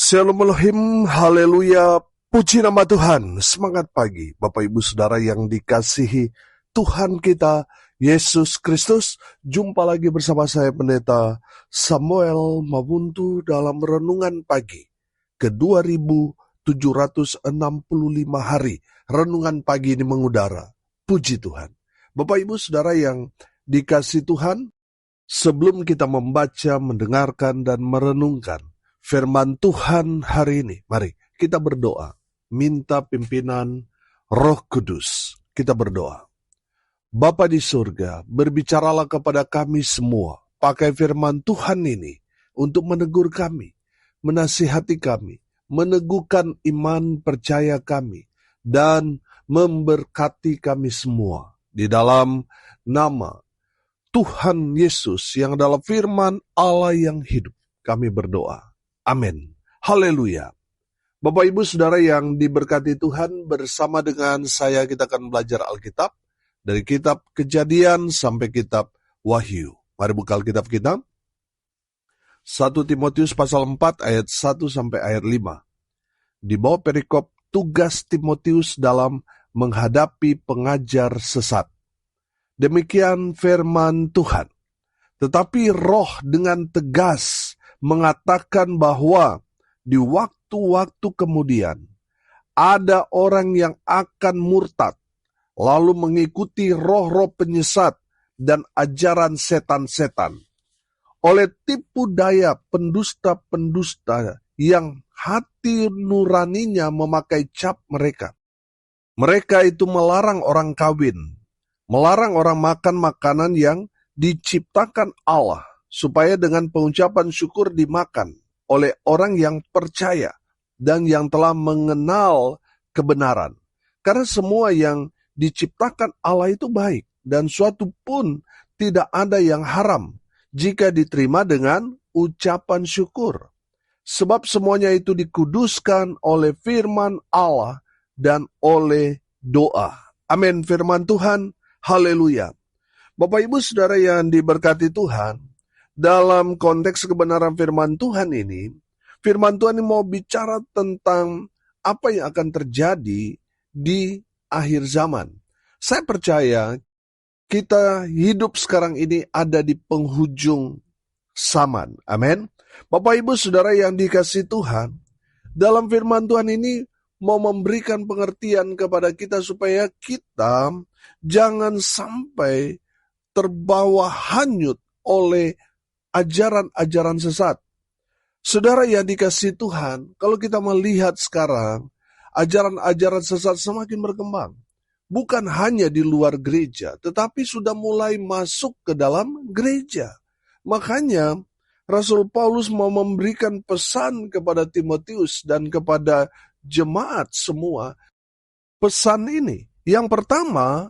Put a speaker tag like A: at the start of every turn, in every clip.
A: Shalom Elohim, haleluya, puji nama Tuhan. Semangat pagi Bapak Ibu Saudara yang dikasihi Tuhan kita Yesus Kristus. Jumpa lagi bersama saya Pendeta Samuel Mabuntu dalam renungan pagi ke 2765 hari. Renungan pagi ini mengudara. Puji Tuhan. Bapak Ibu Saudara yang dikasihi Tuhan, sebelum kita membaca, mendengarkan, dan merenungkan firman Tuhan hari ini, mari kita berdoa, minta pimpinan Roh Kudus. Kita berdoa. Bapa di surga, berbicaralah kepada kami semua, pakai firman Tuhan ini untuk menegur kami, menasihati kami, meneguhkan iman percaya kami, dan memberkati kami semua. Di dalam nama Tuhan Yesus yang adalah firman Allah yang hidup, kami berdoa. Amin. Haleluya. Bapak Ibu Saudara yang diberkati Tuhan, bersama dengan saya kita akan belajar Alkitab dari kitab Kejadian sampai kitab Wahyu. Mari buka Alkitab kita. 1 Timotius pasal 4 ayat 1 sampai ayat 5. Di bawah perikop tugas Timotius dalam menghadapi pengajar sesat. Demikian firman Tuhan. Tetapi Roh dengan tegas mengatakan bahwa di waktu-waktu kemudian ada orang yang akan murtad, lalu mengikuti roh-roh penyesat dan ajaran setan-setan. Oleh tipu daya pendusta-pendusta yang hati nuraninya memakai cap mereka. Mereka itu melarang orang kawin, melarang orang makan makanan yang diciptakan Allah, supaya dengan pengucapan syukur dimakan oleh orang yang percaya dan yang telah mengenal kebenaran. Karena semua yang diciptakan Allah itu baik, dan suatu pun tidak ada yang haram jika diterima dengan ucapan syukur. Sebab semuanya itu dikuduskan oleh firman Allah dan oleh doa. Amin. Firman Tuhan, haleluya. Bapak Ibu Saudara yang diberkati Tuhan, dalam konteks kebenaran firman Tuhan ini mau bicara tentang apa yang akan terjadi di akhir zaman. Saya percaya kita hidup sekarang ini ada di penghujung zaman. Amin. Bapak Ibu Saudara yang dikasihi Tuhan, dalam firman Tuhan ini mau memberikan pengertian kepada kita supaya kita jangan sampai terbawa hanyut oleh ajaran-ajaran sesat. Saudara yang dikasihi Tuhan, kalau kita melihat sekarang, ajaran-ajaran sesat semakin berkembang. Bukan hanya di luar gereja, tetapi sudah mulai masuk ke dalam gereja. Makanya, Rasul Paulus mau memberikan pesan kepada Timotius dan kepada jemaat semua. Pesan ini, yang pertama,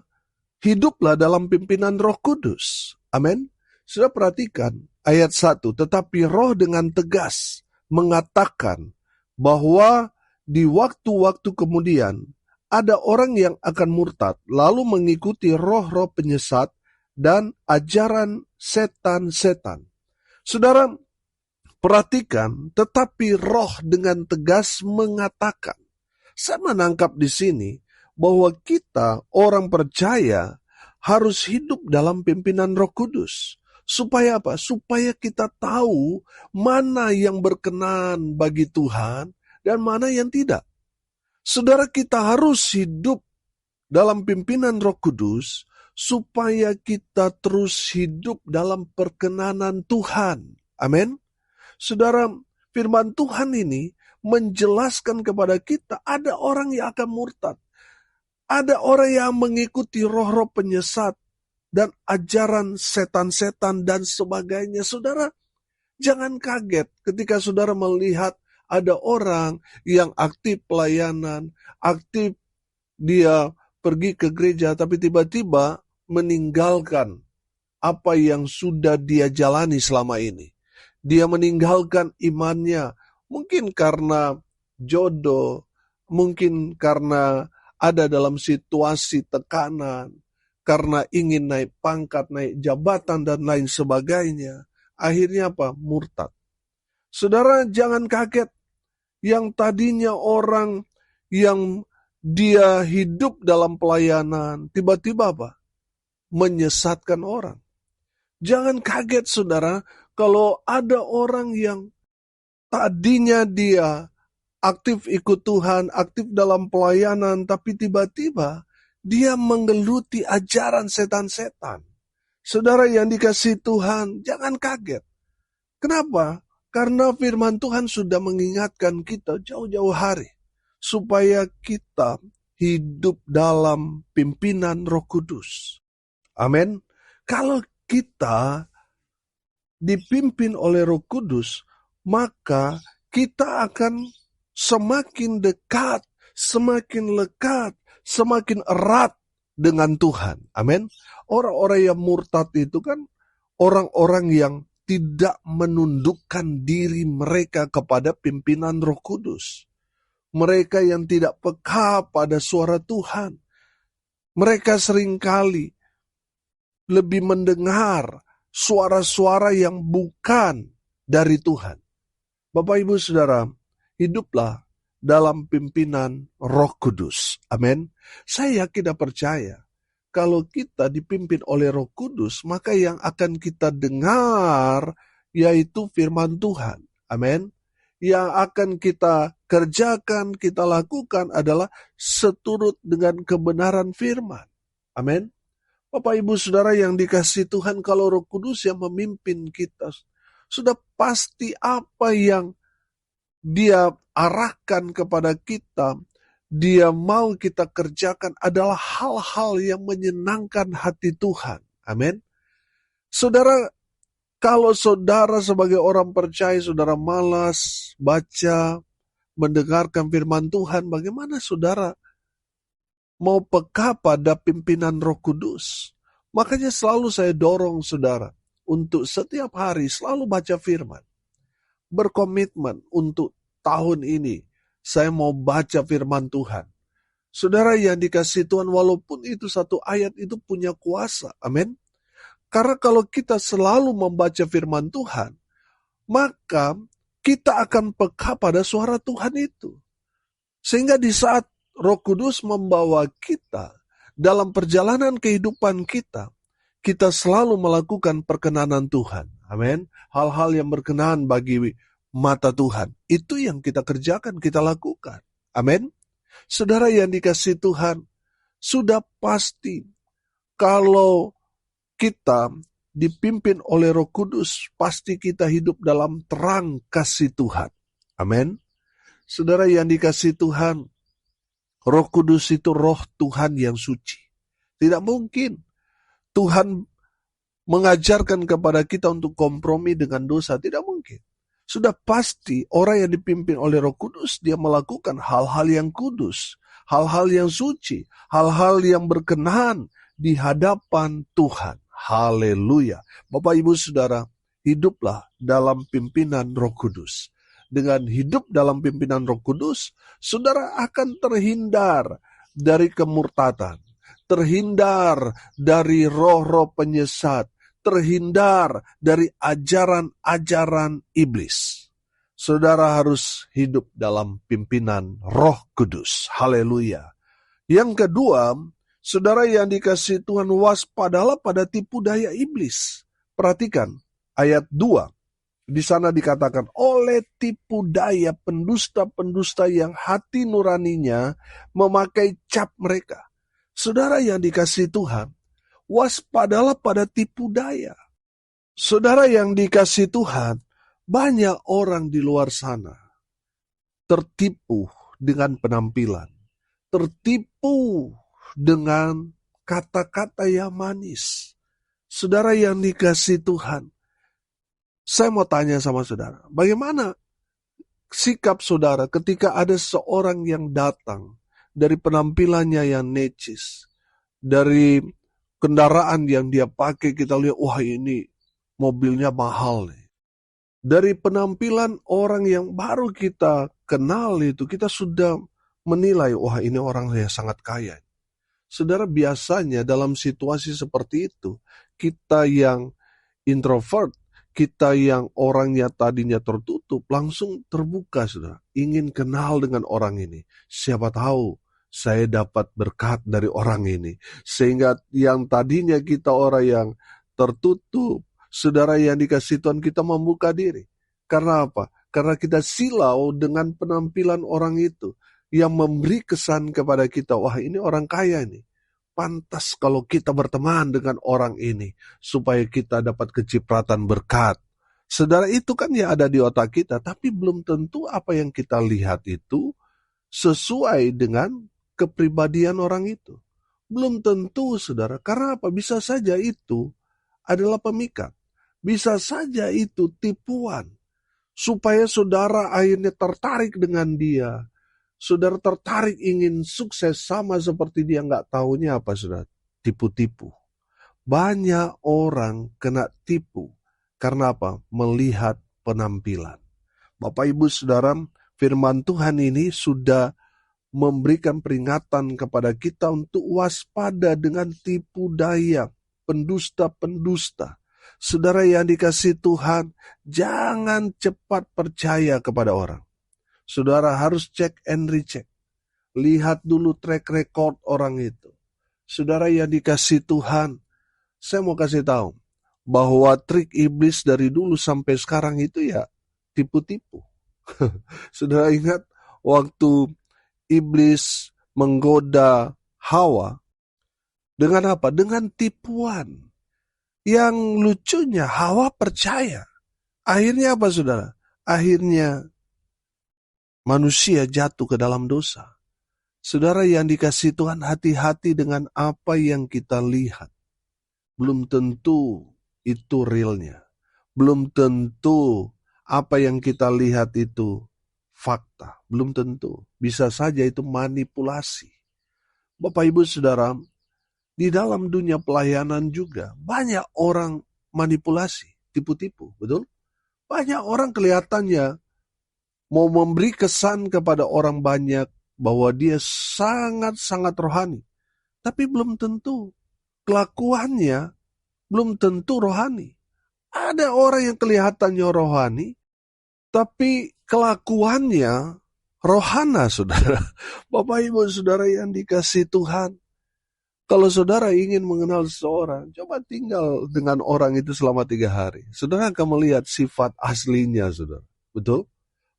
A: hiduplah dalam pimpinan Roh Kudus. Amin. Sudah perhatikan ayat 1, tetapi Roh dengan tegas mengatakan bahwa di waktu-waktu kemudian ada orang yang akan murtad, lalu mengikuti roh-roh penyesat dan ajaran setan-setan. Saudara, perhatikan, tetapi Roh dengan tegas mengatakan. Saya menangkap di sini bahwa kita, orang percaya, harus hidup dalam pimpinan Roh Kudus. Supaya apa? Supaya kita tahu mana yang berkenan bagi Tuhan dan mana yang tidak. Saudara, kita harus hidup dalam pimpinan Roh Kudus supaya kita terus hidup dalam perkenanan Tuhan. Amin. Saudara, firman Tuhan ini menjelaskan kepada kita ada orang yang akan murtad. Ada orang yang mengikuti roh-roh penyesat dan ajaran setan-setan dan sebagainya. Saudara, jangan kaget ketika saudara melihat ada orang yang aktif pelayanan, aktif dia pergi ke gereja, tapi tiba-tiba meninggalkan apa yang sudah dia jalani selama ini. Dia meninggalkan imannya, mungkin karena jodoh, mungkin karena ada dalam situasi tekanan, karena ingin naik pangkat, naik jabatan, dan lain sebagainya. Akhirnya apa? Murtad. Saudara, jangan kaget yang tadinya orang yang dia hidup dalam pelayanan, tiba-tiba apa? Menyesatkan orang. Jangan kaget saudara, kalau ada orang yang tadinya dia aktif ikut Tuhan, aktif dalam pelayanan, tapi tiba-tiba dia menggeluti ajaran setan-setan. Saudara yang dikasihi Tuhan, jangan kaget. Kenapa? Karena firman Tuhan sudah mengingatkan kita jauh-jauh hari, supaya kita hidup dalam pimpinan Roh Kudus. Amin. Kalau kita dipimpin oleh Roh Kudus, maka kita akan semakin dekat, semakin lekat, semakin erat dengan Tuhan. Amin. Orang-orang yang murtad itu kan orang-orang yang tidak menundukkan diri mereka kepada pimpinan Roh Kudus. Mereka yang tidak peka pada suara Tuhan. Mereka seringkali lebih mendengar suara-suara yang bukan dari Tuhan. Bapak, Ibu, Saudara, hiduplah dalam pimpinan Roh Kudus. Amin. Saya yakin dan percaya, kalau kita dipimpin oleh Roh Kudus, maka yang akan kita dengar yaitu firman Tuhan. Amin. Yang akan kita kerjakan, kita lakukan adalah seturut dengan kebenaran firman. Amin. Bapak, Ibu, Saudara yang dikasihi Tuhan, kalau Roh Kudus yang memimpin kita, sudah pasti apa yang Dia arahkan kepada kita, Dia mau kita kerjakan adalah hal-hal yang menyenangkan hati Tuhan. Amin. Saudara, kalau saudara sebagai orang percaya, saudara malas baca, mendengarkan firman Tuhan, bagaimana saudara mau peka pada pimpinan Roh Kudus? Makanya selalu saya dorong saudara untuk setiap hari selalu baca firman. Berkomitmen untuk tahun ini saya mau baca firman Tuhan. Saudara yang dikasihi Tuhan, walaupun itu satu ayat itu punya kuasa. Amin. Karena kalau kita selalu membaca firman Tuhan, maka kita akan peka pada suara Tuhan itu. Sehingga di saat Roh Kudus membawa kita dalam perjalanan kehidupan kita, kita selalu melakukan perkenanan Tuhan. Amin. Hal-hal yang berkenan bagi mata Tuhan. Itu yang kita kerjakan, kita lakukan. Amin. Saudara yang dikasihi Tuhan, sudah pasti kalau kita dipimpin oleh Roh Kudus, pasti kita hidup dalam terang kasih Tuhan. Amin. Saudara yang dikasihi Tuhan, Roh Kudus itu roh Tuhan yang suci. Tidak mungkin Tuhan mengajarkan kepada kita untuk kompromi dengan dosa. Tidak mungkin. Sudah pasti orang yang dipimpin oleh Roh Kudus, dia melakukan hal-hal yang kudus, hal-hal yang suci, hal-hal yang berkenan di hadapan Tuhan. Haleluya. Bapak, Ibu, Saudara, hiduplah dalam pimpinan Roh Kudus. Dengan hidup dalam pimpinan Roh Kudus, saudara akan terhindar dari kemurtadan, terhindar dari roh-roh penyesat, terhindar dari ajaran-ajaran iblis. Saudara harus hidup dalam pimpinan Roh Kudus. Haleluya. Yang kedua, saudara yang dikasihi Tuhan, waspadalah pada tipu daya iblis. Perhatikan ayat 2. Di sana dikatakan, oleh tipu daya pendusta-pendusta yang hati nuraninya memakai cap mereka. Saudara yang dikasihi Tuhan, waspadalah pada tipu daya. Saudara yang dikasihi Tuhan, banyak orang di luar sana tertipu dengan penampilan, tertipu dengan kata-kata yang manis. Saudara yang dikasihi Tuhan, saya mau tanya sama saudara, bagaimana sikap saudara ketika ada seorang yang datang dari penampilannya yang necis, dari kendaraan yang dia pakai, kita lihat, wah ini mobilnya mahal nih. Dari penampilan orang yang baru kita kenal itu, kita sudah menilai, wah ini orang yang sangat kaya. Saudara, biasanya dalam situasi seperti itu, kita yang introvert, Kita yang orangnya tadinya tertutup, langsung terbuka, saudara. Ingin kenal dengan orang ini. Siapa tahu saya dapat berkat dari orang ini. Sehingga yang tadinya kita orang yang tertutup, saudara yang dikasih Tuhan, kita membuka diri. Karena apa? Karena kita silau dengan penampilan orang itu. Yang memberi kesan kepada kita, wah ini orang kaya nih. Pantas kalau kita berteman dengan orang ini, supaya kita dapat kecipratan berkat. Saudara, itu kan ya ada di otak kita, tapi belum tentu apa yang kita lihat itu sesuai dengan kepribadian orang itu. Belum tentu, saudara, karena apa? Bisa saja itu adalah pemikat. Bisa saja itu tipuan, supaya saudara akhirnya tertarik dengan dia. Saudara tertarik ingin sukses sama seperti dia, nggak taunya apa, saudara? Tipu-tipu. Banyak orang kena tipu. Karena apa? Melihat penampilan. Bapak, Ibu, Saudara, firman Tuhan ini sudah memberikan peringatan kepada kita untuk waspada dengan tipu daya pendusta-pendusta. Saudara yang dikasihi Tuhan, jangan cepat percaya kepada orang. Saudara harus cek and recheck. Lihat dulu track record orang itu. Saudara yang dikasihi Tuhan, saya mau kasih tahu bahwa trik iblis dari dulu sampai sekarang itu ya tipu-tipu. Saudara ingat waktu iblis menggoda Hawa dengan apa? Dengan tipuan. Yang lucunya Hawa percaya. Akhirnya apa, saudara? Akhirnya manusia jatuh ke dalam dosa. Saudara yang dikasihi Tuhan, hati-hati dengan apa yang kita lihat. Belum tentu itu realnya. Belum tentu apa yang kita lihat itu fakta. Belum tentu. Bisa saja itu manipulasi. Bapak, Ibu, Saudara, di dalam dunia pelayanan juga banyak orang manipulasi, tipu-tipu, betul? Banyak orang kelihatannya mau memberi kesan kepada orang banyak bahwa dia sangat-sangat rohani. Tapi belum tentu. Kelakuannya belum tentu rohani. Ada orang yang kelihatannya rohani, tapi kelakuannya rohana, saudara. Bapak, Ibu, Saudara yang dikasihi Tuhan. Kalau saudara ingin mengenal seseorang, coba tinggal dengan orang itu selama 3 hari. Saudara akan melihat sifat aslinya, saudara. Betul?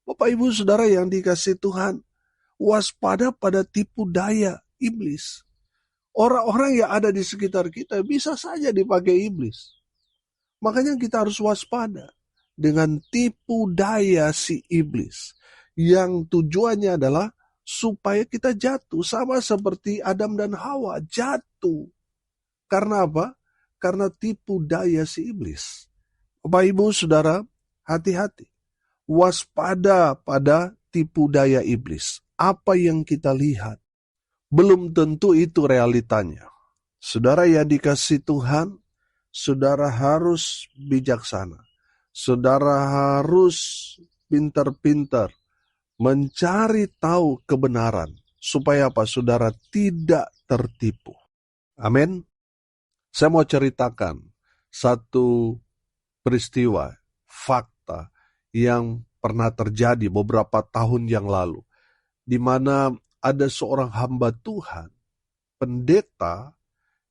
A: Bapak, Ibu, Saudara yang dikasihi Tuhan, waspada pada tipu daya iblis. Orang-orang yang ada di sekitar kita bisa saja dipakai iblis. Makanya kita harus waspada dengan tipu daya si iblis. Yang tujuannya adalah supaya kita jatuh. Sama seperti Adam dan Hawa jatuh. Karena apa? Karena tipu daya si iblis. Bapak, Ibu, Saudara, hati-hati. Waspada pada tipu daya iblis. Apa yang kita lihat belum tentu itu realitanya. Saudara yang dikasihi Tuhan, saudara harus bijaksana. Saudara harus pintar-pintar mencari tahu kebenaran. Supaya apa? Saudara tidak tertipu. Amin. Saya mau ceritakan satu peristiwa, fakta yang pernah terjadi beberapa tahun yang lalu, di mana ada seorang hamba Tuhan, pendeta,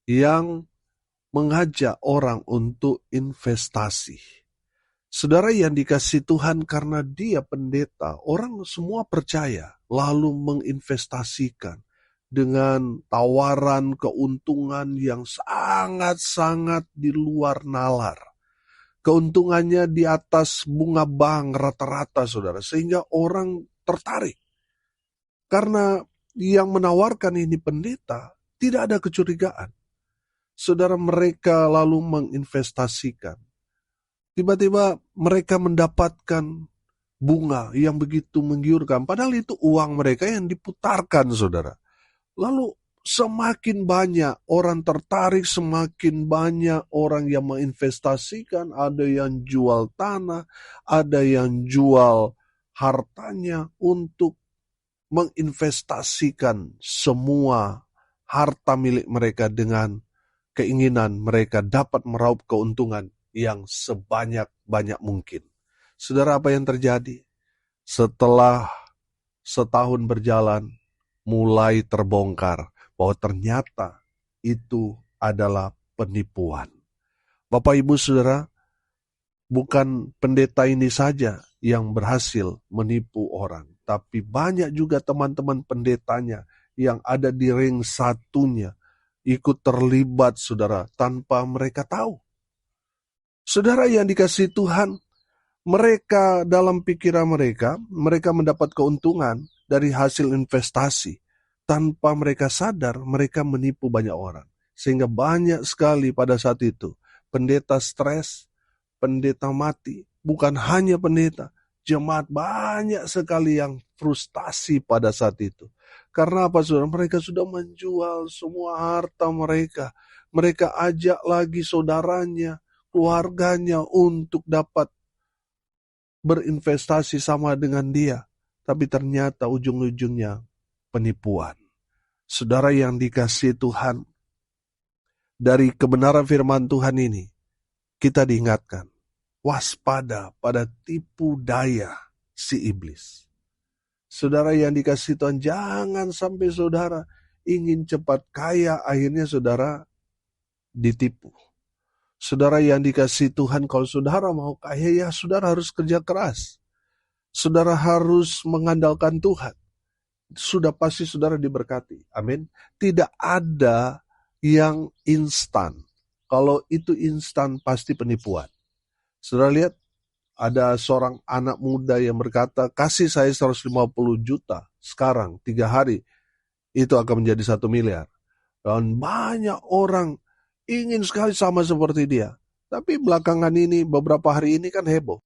A: yang mengajak orang untuk investasi. Saudara yang dikasihi Tuhan, karena dia pendeta, orang semua percaya, lalu menginvestasikan dengan tawaran keuntungan yang sangat-sangat di luar nalar. Keuntungannya di atas bunga bank rata-rata, saudara. Sehingga orang tertarik. Karena yang menawarkan ini pendeta, tidak ada kecurigaan. Saudara, mereka lalu menginvestasikan. Tiba-tiba mereka mendapatkan bunga yang begitu menggiurkan. Padahal itu uang mereka yang diputarkan, saudara. Lalu semakin banyak orang tertarik, semakin banyak orang yang menginvestasikan. Ada yang jual tanah, ada yang jual hartanya untuk menginvestasikan semua harta milik mereka dengan keinginan mereka dapat meraup keuntungan yang sebanyak sebanyak mungkin. Saudara, apa yang terjadi? Setelah setahun berjalan, mulai terbongkar bahwa ternyata itu adalah penipuan. Bapak, Ibu, Saudara, bukan pendeta ini saja yang berhasil menipu orang, tapi banyak juga teman-teman pendetanya yang ada di ring satunya ikut terlibat, saudara, tanpa mereka tahu. Saudara yang dikasihi Tuhan, mereka dalam pikiran mereka mendapat keuntungan dari hasil investasi. Tanpa mereka sadar, mereka menipu banyak orang. Sehingga banyak sekali pada saat itu, pendeta stres, pendeta mati. Bukan hanya pendeta, jemaat banyak sekali yang frustasi pada saat itu. Karena apa, saudara? Mereka sudah menjual semua harta mereka. Mereka ajak lagi saudaranya, keluarganya untuk dapat berinvestasi sama dengan dia. Tapi ternyata ujung-ujungnya penipuan. Saudara yang dikasihi Tuhan, dari kebenaran firman Tuhan ini, kita diingatkan, waspada pada tipu daya si iblis. Saudara yang dikasihi Tuhan, jangan sampai saudara ingin cepat kaya, akhirnya saudara ditipu. Saudara yang dikasihi Tuhan, kalau saudara mau kaya, ya saudara harus kerja keras. Saudara harus mengandalkan Tuhan. Sudah pasti saudara diberkati. Amin. Tidak ada yang instan. Kalau itu instan, pasti penipuan. Saudara lihat, ada seorang anak muda yang berkata, kasih saya 150 juta sekarang, 3 hari, itu akan menjadi 1 miliar. Dan banyak orang ingin sekali sama seperti dia. Tapi belakangan ini, beberapa hari ini kan heboh.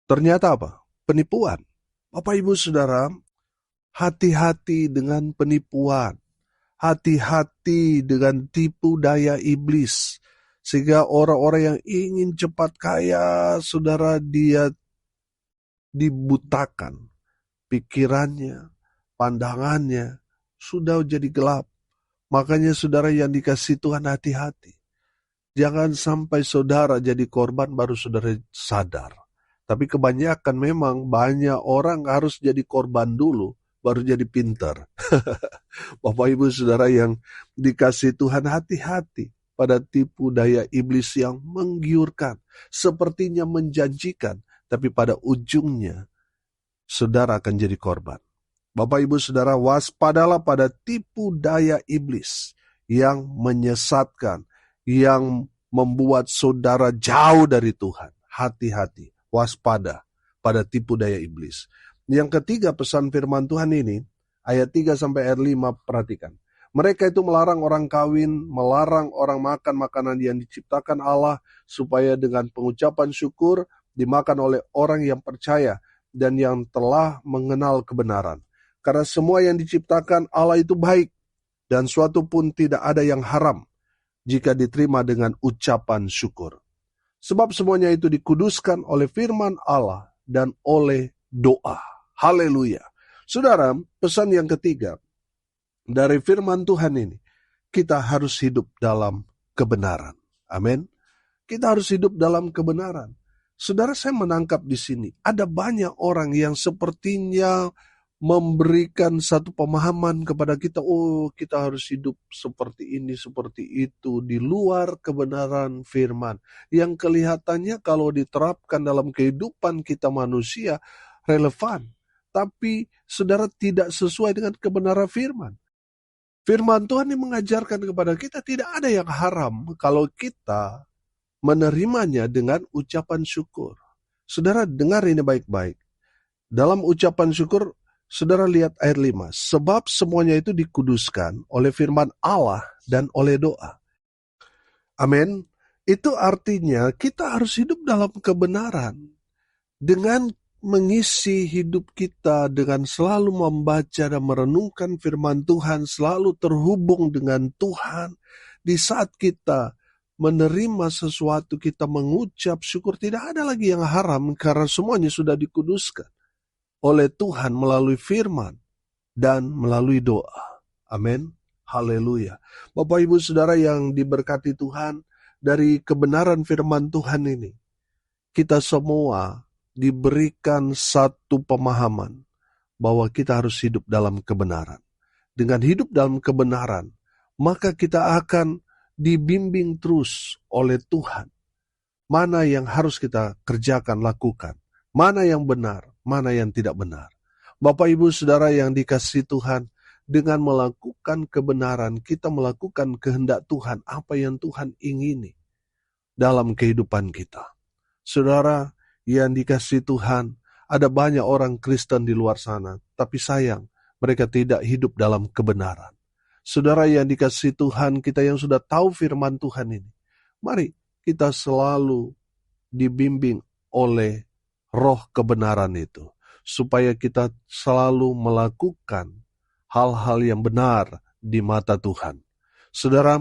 A: Ternyata apa? Penipuan. Bapak, Ibu, Saudara, hati-hati dengan penipuan. Hati-hati dengan tipu daya iblis. Sehingga orang-orang yang ingin cepat kaya, saudara, dia dibutakan. Pikirannya, pandangannya, sudah jadi gelap. Makanya saudara yang dikasihi Tuhan, hati-hati. Jangan sampai saudara jadi korban baru saudara sadar. Tapi kebanyakan memang banyak orang harus jadi korban dulu, baru jadi pintar. Bapak, Ibu, Saudara yang dikasihi Tuhan, hati-hati pada tipu daya iblis yang menggiurkan. Sepertinya menjanjikan, tapi pada ujungnya saudara akan jadi korban. Bapak, Ibu, Saudara, waspadalah pada tipu daya iblis yang menyesatkan, yang membuat saudara jauh dari Tuhan. Hati-hati, waspada pada tipu daya iblis. Yang ketiga, pesan firman Tuhan ini, ayat 3 sampai ayat 5, perhatikan. Mereka itu melarang orang kawin, melarang orang makan makanan yang diciptakan Allah, supaya dengan pengucapan syukur dimakan oleh orang yang percaya dan yang telah mengenal kebenaran. Karena semua yang diciptakan Allah itu baik, dan suatu pun tidak ada yang haram, jika diterima dengan ucapan syukur. Sebab semuanya itu dikuduskan oleh firman Allah dan oleh doa. Haleluya. Saudara, pesan yang ketiga dari firman Tuhan ini, kita harus hidup dalam kebenaran. Amin. Kita harus hidup dalam kebenaran. Saudara, saya menangkap di sini, ada banyak orang yang sepertinya memberikan satu pemahaman kepada kita, oh kita harus hidup seperti ini, seperti itu, di luar kebenaran firman. Yang kelihatannya kalau diterapkan dalam kehidupan kita manusia, relevan. Tapi saudara tidak sesuai dengan kebenaran firman. Firman Tuhan ini mengajarkan kepada kita tidak ada yang haram kalau kita menerimanya dengan ucapan syukur. Saudara dengar ini baik-baik. Dalam ucapan syukur, saudara lihat ayat 5. Sebab semuanya itu dikuduskan oleh firman Allah dan oleh doa. Amin. Itu artinya kita harus hidup dalam kebenaran. Dengan mengisi hidup kita dengan selalu membaca dan merenungkan firman Tuhan, selalu terhubung dengan Tuhan. Di saat kita menerima sesuatu, kita mengucap syukur, tidak ada lagi yang haram karena semuanya sudah dikuduskan oleh Tuhan melalui firman dan melalui doa. Amin. Haleluya. Bapak, Ibu, Saudara yang diberkati Tuhan, dari kebenaran firman Tuhan ini, kita semua diberikan satu pemahaman bahwa kita harus hidup dalam kebenaran. Dengan hidup dalam kebenaran, maka kita akan dibimbing terus oleh Tuhan. Mana yang harus kita kerjakan, lakukan. Mana yang benar, mana yang tidak benar. Bapak, Ibu, Saudara yang dikasihi Tuhan, dengan melakukan kebenaran, kita melakukan kehendak Tuhan, apa yang Tuhan ingini dalam kehidupan kita. Saudara yang dikasihi Tuhan, ada banyak orang Kristen di luar sana, tapi sayang, mereka tidak hidup dalam kebenaran. Saudara yang dikasihi Tuhan, kita yang sudah tahu firman Tuhan ini, mari kita selalu dibimbing oleh roh kebenaran itu, supaya kita selalu melakukan hal-hal yang benar di mata Tuhan. Saudara,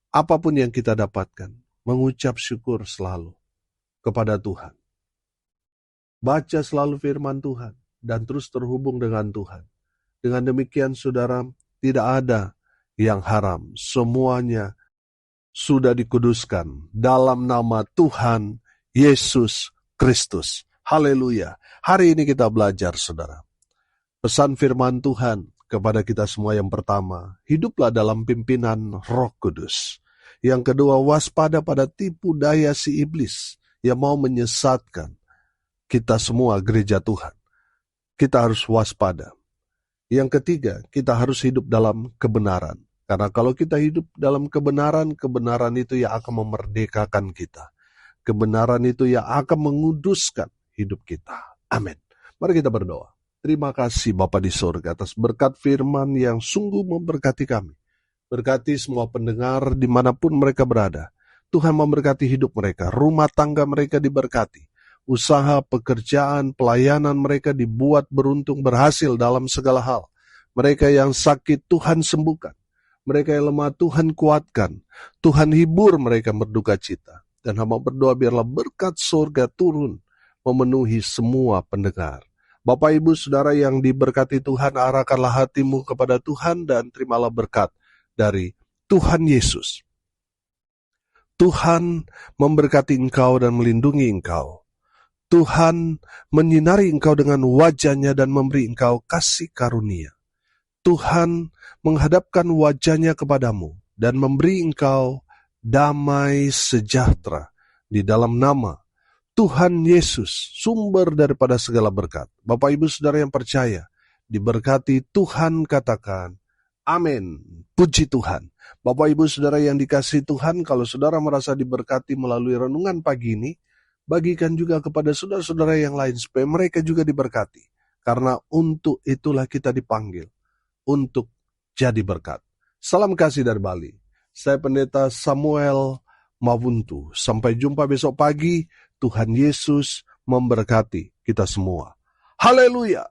A: apapun yang kita dapatkan, mengucap syukur selalu kepada Tuhan. Baca selalu firman Tuhan dan terus terhubung dengan Tuhan. Dengan demikian, saudara, tidak ada yang haram. Semuanya sudah dikuduskan dalam nama Tuhan Yesus Kristus. Haleluya. Hari ini kita belajar, saudara. Pesan firman Tuhan kepada kita semua yang pertama, hiduplah dalam pimpinan Roh Kudus. Yang kedua, waspada pada tipu daya si iblis yang mau menyesatkan kita semua gereja Tuhan. Kita harus waspada. Yang ketiga, kita harus hidup dalam kebenaran. Karena kalau kita hidup dalam kebenaran, kebenaran itu yang akan memerdekakan kita. Kebenaran itu yang akan menguduskan hidup kita. Amin. Mari kita berdoa. Terima kasih Bapa di surga atas berkat firman yang sungguh memberkati kami. Berkati semua pendengar dimanapun mereka berada. Tuhan memberkati hidup mereka, rumah tangga mereka diberkati. Usaha, pekerjaan, pelayanan mereka dibuat beruntung berhasil dalam segala hal. Mereka yang sakit Tuhan sembuhkan. Mereka yang lemah Tuhan kuatkan. Tuhan hibur mereka berduka cita. Dan hamba berdoa biarlah berkat surga turun memenuhi semua pendengar. Bapak, Ibu, Saudara yang diberkati Tuhan, arahkanlah hatimu kepada Tuhan dan terimalah berkat dari Tuhan Yesus. Tuhan memberkati engkau dan melindungi engkau. Tuhan menyinari engkau dengan wajah-Nya dan memberi engkau kasih karunia. Tuhan menghadapkan wajah-Nya kepadamu dan memberi engkau damai sejahtera di dalam nama Tuhan Yesus, sumber daripada segala berkat. Bapak, Ibu, Saudara yang percaya, diberkati Tuhan, katakan amin. Puji Tuhan. Bapak, Ibu, Saudara yang dikasihi Tuhan, kalau saudara merasa diberkati melalui renungan pagi ini, bagikan juga kepada saudara-saudara yang lain supaya mereka juga diberkati. Karena untuk itulah kita dipanggil, untuk jadi berkat. Salam kasih dari Bali. Saya Pendeta Samuel Mawuntu. Sampai jumpa besok pagi. Tuhan Yesus memberkati kita semua. Haleluya.